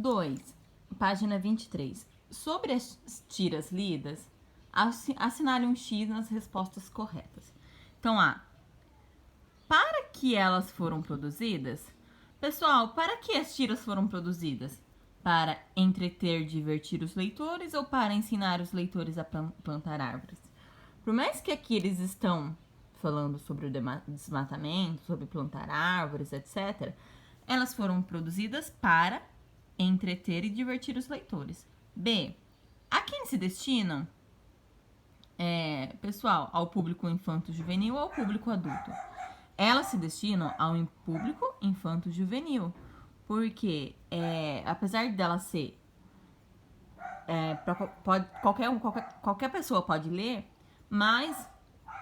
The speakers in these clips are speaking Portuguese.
2, página 23. Sobre as tiras lidas, assinale um X nas respostas corretas. Então, para que elas foram produzidas? Pessoal, para que as tiras foram produzidas? Para entreter, divertir os leitores ou para ensinar os leitores a plantar árvores? Por mais que aqui eles estão falando sobre o desmatamento, sobre plantar árvores, etc., elas foram produzidas para entreter e divertir os leitores. B. A quem se destinam? Pessoal, ao público infanto-juvenil ou ao público adulto? Elas se destinam ao público infanto-juvenil, porque apesar dela ser qualquer pessoa pode ler, mas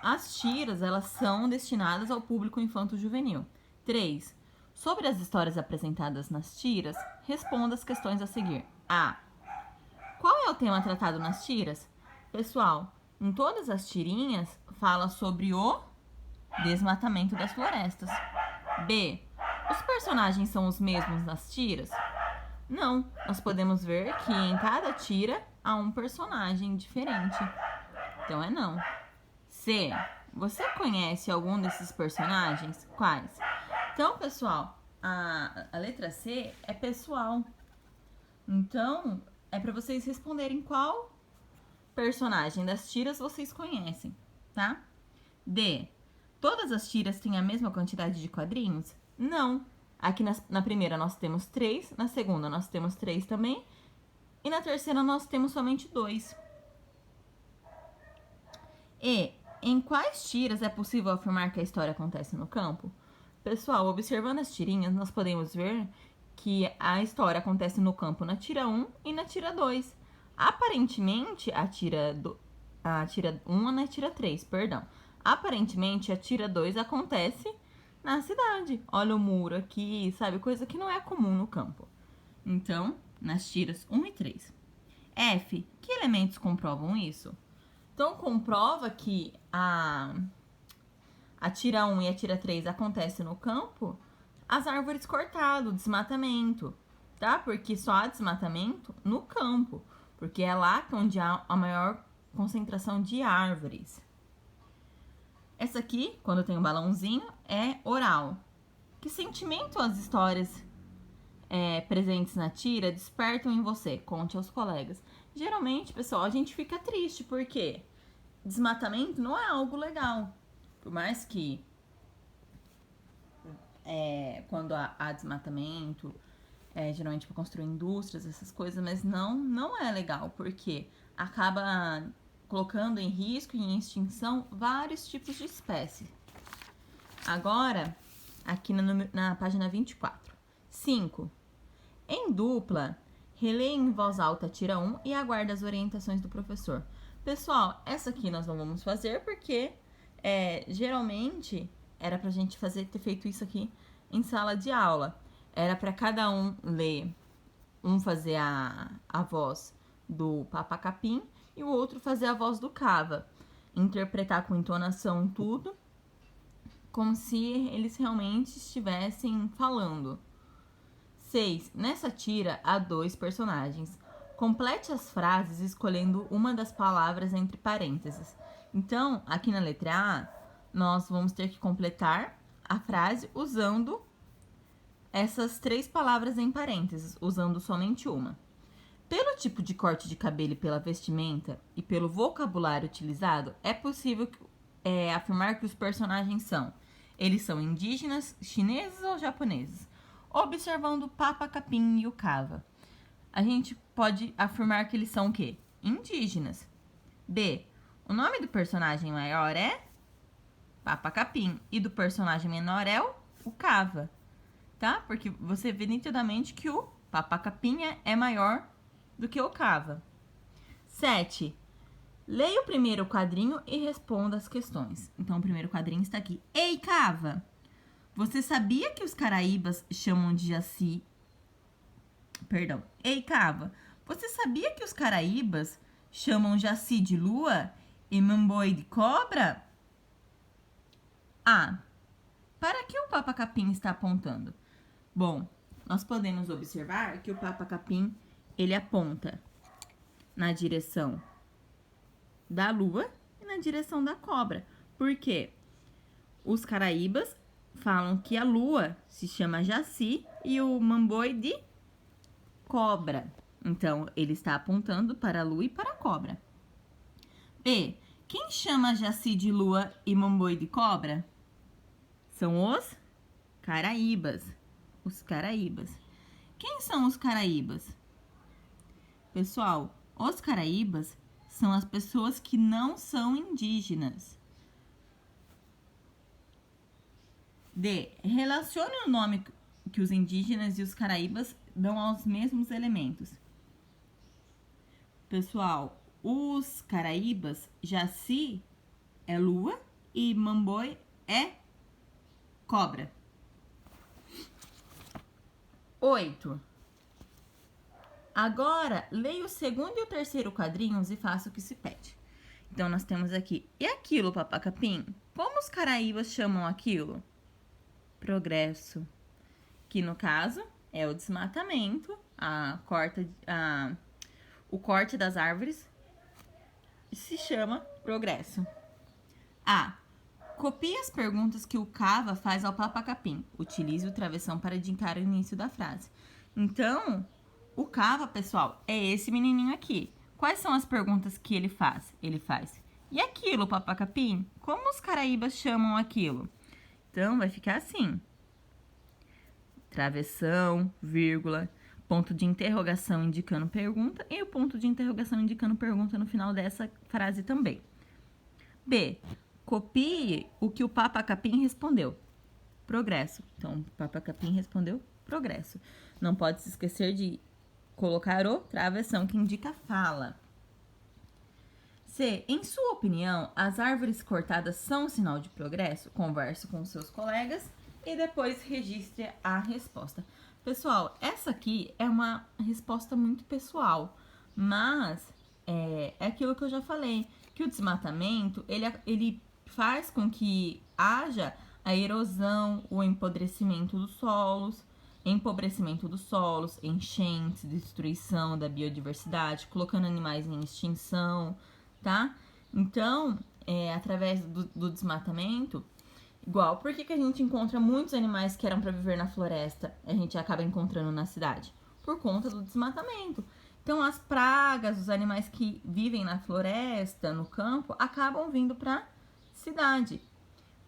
as tiras elas são destinadas ao público infanto-juvenil. 3. Sobre as histórias apresentadas nas tiras, responda as questões a seguir. A. Qual é o tema tratado nas tiras? Pessoal, em todas as tirinhas fala sobre o desmatamento das florestas. B. Os personagens são os mesmos nas tiras? Não, nós podemos ver que em cada tira há um personagem diferente. Então é não. C. Você conhece algum desses personagens? Quais? Então, pessoal, a letra C é pessoal. Então, é para vocês responderem qual personagem das tiras vocês conhecem, tá? D. Todas as tiras têm a mesma quantidade de quadrinhos? Não. Aqui na primeira nós temos 3, na segunda nós temos 3 também, e na terceira nós temos somente 2. E. Em quais tiras é possível afirmar que a história acontece no campo? Pessoal, observando as tirinhas, nós podemos ver que a história acontece no campo na tira 1 e na tira 2. Aparentemente, a tira 1 e na tira 3, perdão. Aparentemente, a tira 2 acontece na cidade. Olha o muro aqui, sabe? Coisa que não é comum no campo. Então, nas tiras 1 e 3. F. Que elementos comprovam isso? Então, comprova que a tira 1 e a tira 3 acontece no campo, as árvores cortadas, o desmatamento, tá? Porque só há desmatamento no campo, porque é lá onde há a maior concentração de árvores. Essa aqui, quando tem um balãozinho, é oral. Que sentimento as histórias presentes na tira despertam em você? Conte aos colegas. Geralmente, pessoal, a gente fica triste, porque desmatamento não é algo legal. Por mais que quando há desmatamento, geralmente para construir indústrias, essas coisas, mas não é legal, porque acaba colocando em risco e em extinção vários tipos de espécies. Agora, aqui na página 24. 5. Em dupla, releia em voz alta a tira 1 e aguarde as orientações do professor. Pessoal, essa aqui nós não vamos fazer porque geralmente era pra gente ter feito isso aqui em sala de aula. Era para cada um ler, fazer a voz do Papa Capim e o outro fazer a voz do Cava. Interpretar com entonação tudo, como se eles realmente estivessem falando. 6. Nessa tira há 2 personagens. Complete as frases escolhendo uma das palavras entre parênteses. Então, aqui na letra A, nós vamos ter que completar a frase usando essas 3 palavras em parênteses, usando somente uma. Pelo tipo de corte de cabelo e pela vestimenta e pelo vocabulário utilizado, é possível afirmar que os personagens eles são indígenas, chineses ou japoneses. Observando o Papa Capim e o Cava, a gente pode afirmar que eles são o quê? Indígenas. B. O nome do personagem maior é Papa Capim e do personagem menor é o Cava, tá? Porque você vê nitidamente que o Papa Capim é maior do que o Cava. 7. Leia o primeiro quadrinho e responda as questões. Então, o primeiro quadrinho está aqui. Ei, Cava! Você sabia que os caraíbas chamam de Jaci... Perdão. Ei, Cava! Você sabia que os caraíbas chamam Jaci de lua e Mamboy de cobra? A. Para que o Papa Capim está apontando? Bom, nós podemos observar que o papa-capim, ele aponta na direção da lua e na direção da cobra. Por quê? Os caraíbas falam que a lua se chama Jaci e o Mamboi de cobra. Então, ele está apontando para a lua e para a cobra. B. Quem chama Jaci de lua e Mamboi de cobra? São os caraíbas. Os caraíbas. Quem são os caraíbas? Pessoal, os caraíbas são as pessoas que não são indígenas. D. Relacione o nome que os indígenas e os caraíbas dão aos mesmos elementos. Pessoal, os caraíbas, Jaci é lua e Mamboi é cobra. 8. Agora, leia o segundo e o terceiro quadrinhos e faça o que se pede. Então, nós temos aqui, e aquilo, papa-capim? Como os caraíbas chamam aquilo? Progresso. Que, no caso, é o desmatamento, o corte das árvores, se chama progresso. A. Copie as perguntas que o Cava faz ao papa-capim. Utilize o travessão para indicar o início da frase. Então, o Cava, pessoal, é esse menininho aqui. Quais são as perguntas que ele faz? Ele faz, e aquilo, papa-capim? Como os caraíbas chamam aquilo? Então, vai ficar assim. Travessão, vírgula, ponto de interrogação indicando pergunta e o ponto de interrogação indicando pergunta no final dessa frase também. B. Copie o que o papa-capim respondeu. Progresso. Então, o papa-capim respondeu progresso. Não pode se esquecer de colocar o travessão que indica fala. C. Em sua opinião, as árvores cortadas são um sinal de progresso? Converse com seus colegas e depois registre a resposta. Pessoal, essa aqui é uma resposta muito pessoal, mas é aquilo que eu já falei, que o desmatamento, ele faz com que haja a erosão, o empobrecimento dos solos, enchentes, destruição da biodiversidade, colocando animais em extinção, tá? Então, através do desmatamento, igual, por que a gente encontra muitos animais que eram para viver na floresta, a gente acaba encontrando na cidade? Por conta do desmatamento. Então, as pragas, os animais que vivem na floresta, no campo, acabam vindo para cidade.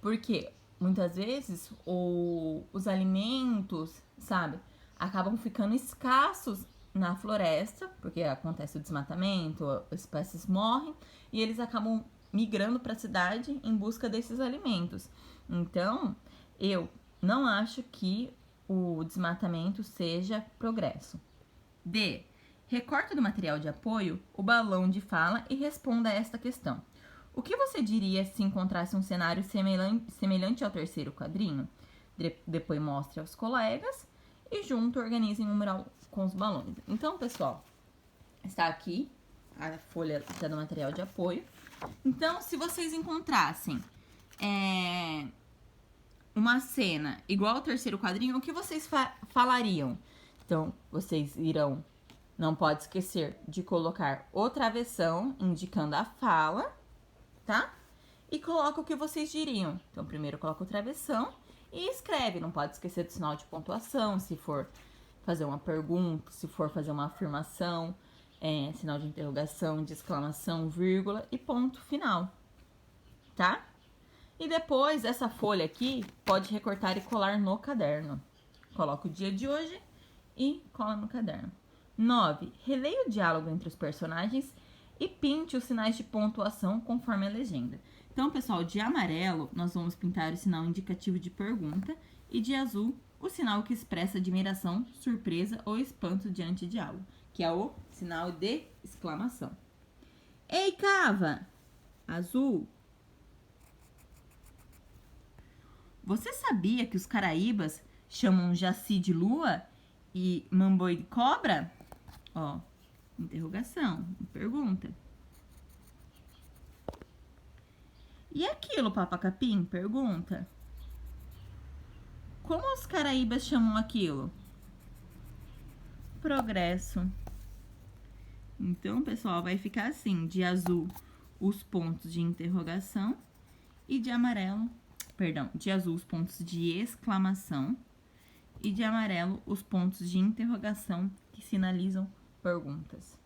Porque muitas vezes os alimentos, sabe, acabam ficando escassos na floresta, porque acontece o desmatamento, as espécies morrem e eles acabam migrando para a cidade em busca desses alimentos. Então, eu não acho que o desmatamento seja progresso. D. Recorte do material de apoio o balão de fala e responda a esta questão. O que você diria se encontrasse um cenário semelhante ao terceiro quadrinho? Depois mostre aos colegas e junto organizem um mural com os balões. Então, pessoal, está aqui a folha do material de apoio. Então, se vocês encontrassem uma cena igual ao terceiro quadrinho, o que vocês falariam? Então, vocês irão, não pode esquecer de colocar o travessão indicando a fala, tá? E coloca o que vocês diriam. Então, primeiro coloca o travessão e escreve. Não pode esquecer do sinal de pontuação, se for fazer uma pergunta, se for fazer uma afirmação, sinal de interrogação, de exclamação, vírgula e ponto final, tá? E depois, essa folha aqui, pode recortar e colar no caderno. Coloca o dia de hoje e cola no caderno. 9. Releia o diálogo entre os personagens e pinte os sinais de pontuação conforme a legenda. Então, pessoal, de amarelo, nós vamos pintar o sinal indicativo de pergunta e de azul, o sinal que expressa admiração, surpresa ou espanto diante de algo, que é o sinal de exclamação. Ei, Cava! Azul. Você sabia que os caraíbas chamam Jaci de lua e Mamboi de cobra? Ó, interrogação, pergunta. E aquilo, papa-capim? Pergunta. Como os caraíbas chamam aquilo? progresso. Então, pessoal, vai ficar assim, de azul os pontos de interrogação e de amarelo, perdão, de azul os pontos de exclamação e de amarelo os pontos de interrogação que sinalizam perguntas.